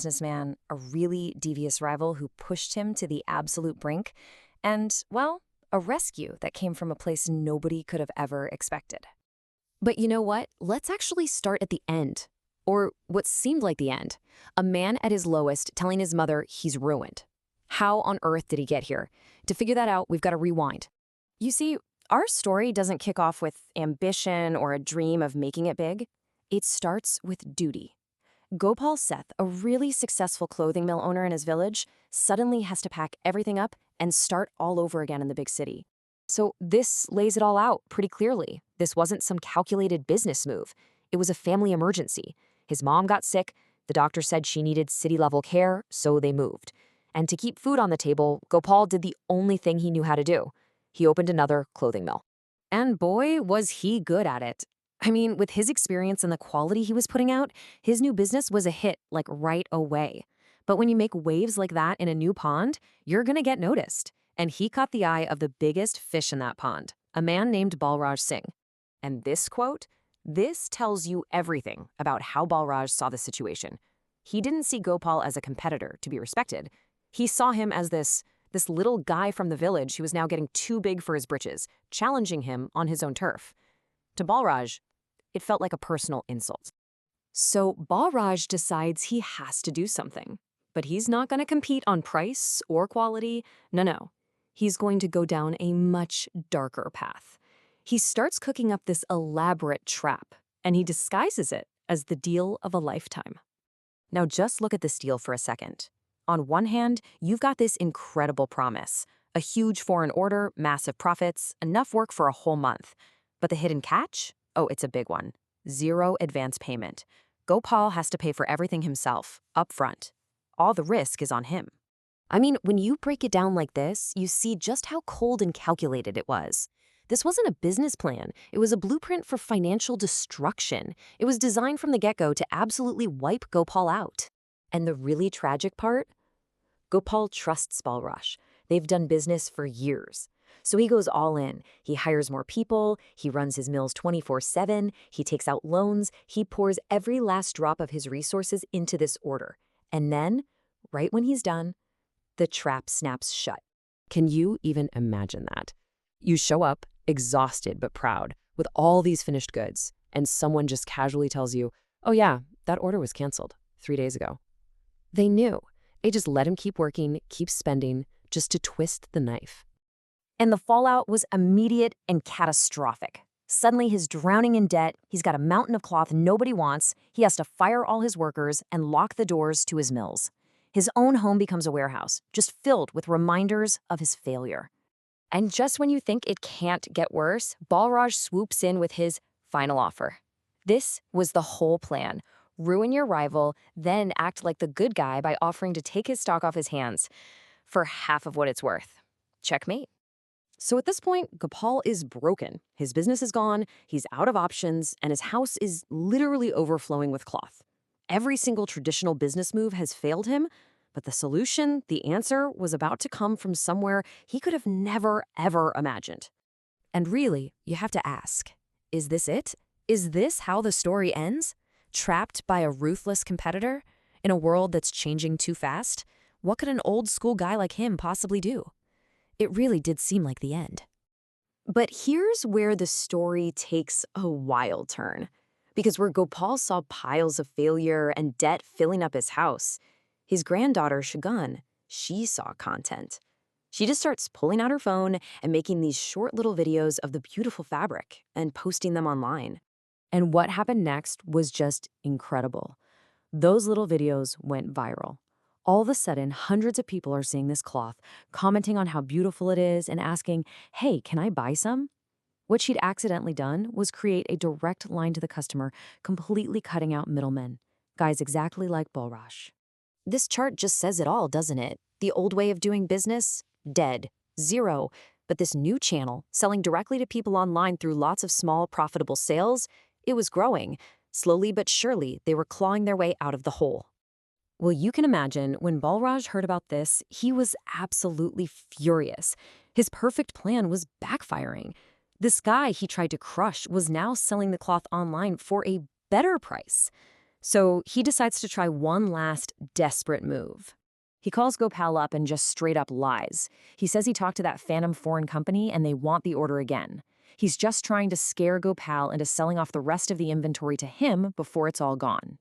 businessman, a really devious rival who pushed him to the absolute brink, and, well, a rescue that came from a place nobody could have ever expected. But you know what? Let's actually start at the end. Or what seemed like the end. A man at his lowest telling his mother he's ruined. How on earth did he get here? To figure that out, we've got to rewind. You see, our story doesn't kick off with ambition or a dream of making it big. It starts with duty. Gopal Seth, a really successful clothing mill owner in his village, suddenly has to pack everything up and start all over again in the big city. So this lays it all out pretty clearly. This wasn't some calculated business move. It was a family emergency. His mom got sick, the doctor said she needed city-level care, so they moved. And to keep food on the table, Gopal did the only thing he knew how to do. He opened another clothing mill. And boy, was he good at it. I mean, with his experience and the quality he was putting out, his new business was a hit, like right away. But when you make waves like that in a new pond, you're gonna get noticed. And he caught the eye of the biggest fish in that pond, a man named Balraj Singh. And this quote, this tells you everything about how Balraj saw the situation. He didn't see Gopal as a competitor to be respected. He saw him as this little guy from the village who was now getting too big for his britches, challenging him on his own turf. To Balraj, it felt like a personal insult. So Balraj decides he has to do something. But he's not going to compete on price or quality. No. He's going to go down a much darker path. He starts cooking up this elaborate trap, and he disguises it as the deal of a lifetime. Now just look at this deal for a second. On one hand, you've got this incredible promise. A huge foreign order, massive profits, enough work for a whole month. But the hidden catch? Oh, it's a big one. 0 advance payment. Gopal has to pay for everything himself, up front. All the risk is on him. I mean, when you break it down like this, you see just how cold and calculated it was. This wasn't a business plan. It was a blueprint for financial destruction. It was designed from the get-go to absolutely wipe Gopal out. And the really tragic part? Gopal trusts Balraj. They've done business for years. So he goes all in. He hires more people. He runs his mills 24/7. He takes out loans. He pours every last drop of his resources into this order. And then, right when he's done, the trap snaps shut. Can you even imagine that? You show up, exhausted but proud, with all these finished goods, and someone just casually tells you, oh yeah, that order was canceled 3 days ago. They knew. They just let him keep working, keep spending, just to twist the knife. And the fallout was immediate and catastrophic. Suddenly he's drowning in debt, he's got a mountain of cloth nobody wants, he has to fire all his workers and lock the doors to his mills. His own home becomes a warehouse, just filled with reminders of his failure. And just when you think it can't get worse, Balraj swoops in with his final offer. This was the whole plan. Ruin your rival, then act like the good guy by offering to take his stock off his hands for half of what it's worth. Checkmate. So at this point, Gopal is broken. His business is gone, he's out of options, and his house is literally overflowing with cloth. Every single traditional business move has failed him, but the solution, the answer, was about to come from somewhere he could have never, ever imagined. And really, you have to ask, is this it? Is this how the story ends? Trapped by a ruthless competitor? In a world that's changing too fast? What could an old-school guy like him possibly do? It really did seem like the end. But here's where the story takes a wild turn. Because where Gopal saw piles of failure and debt filling up his house, his granddaughter, Shagun, she saw content. She just starts pulling out her phone and making these short little videos of the beautiful fabric and posting them online. And what happened next was just incredible. Those little videos went viral. All of a sudden, hundreds of people are seeing this cloth, commenting on how beautiful it is and asking, hey, can I buy some? What she'd accidentally done was create a direct line to the customer, completely cutting out middlemen, guys exactly like Balraj. This chart just says it all, doesn't it? The old way of doing business? Dead. 0. But this new channel, selling directly to people online through lots of small, profitable sales, it was growing. Slowly but surely, they were clawing their way out of the hole. Well, you can imagine when Balraj heard about this, he was absolutely furious. His perfect plan was backfiring. This guy he tried to crush was now selling the cloth online for a better price. So he decides to try one last desperate move. He calls Gopal up and just straight up lies. He says he talked to that phantom foreign company and they want the order again. He's just trying to scare Gopal into selling off the rest of the inventory to him before it's all gone.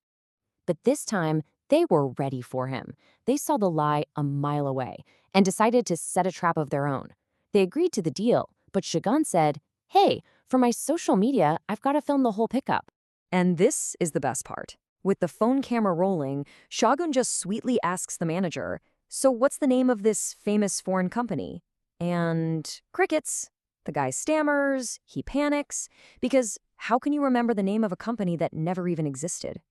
But this time, they were ready for him. They saw the lie a mile away and decided to set a trap of their own. They agreed to the deal, but Shagun said, "Hey, for my social media, I've got to film the whole pickup." And this is the best part. With the phone camera rolling, Shagun just sweetly asks the manager, "So what's the name of this famous foreign company?" And crickets. The guy stammers, he panics, because how can you remember the name of a company that never even existed?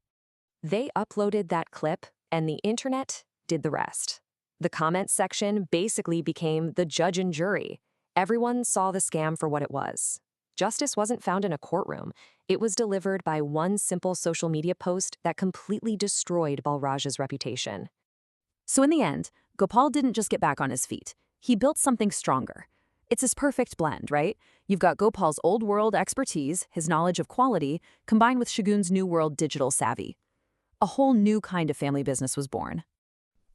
They uploaded that clip, and the internet did the rest. The comments section basically became the judge and jury. Everyone saw the scam for what it was. Justice wasn't found in a courtroom. It was delivered by one simple social media post that completely destroyed Balraj's reputation. So in the end, Gopal didn't just get back on his feet. He built something stronger. It's his perfect blend, right? You've got Gopal's old world expertise, his knowledge of quality, combined with Shagun's new world digital savvy. A whole new kind of family business was born.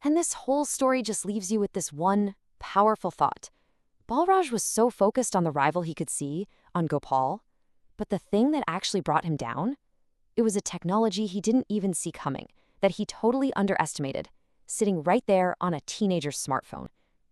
And this whole story just leaves you with this one powerful thought. Balraj was so focused on the rival he could see, on Gopal, but the thing that actually brought him down? It was a technology he didn't even see coming, that he totally underestimated, sitting right there on a teenager's smartphone.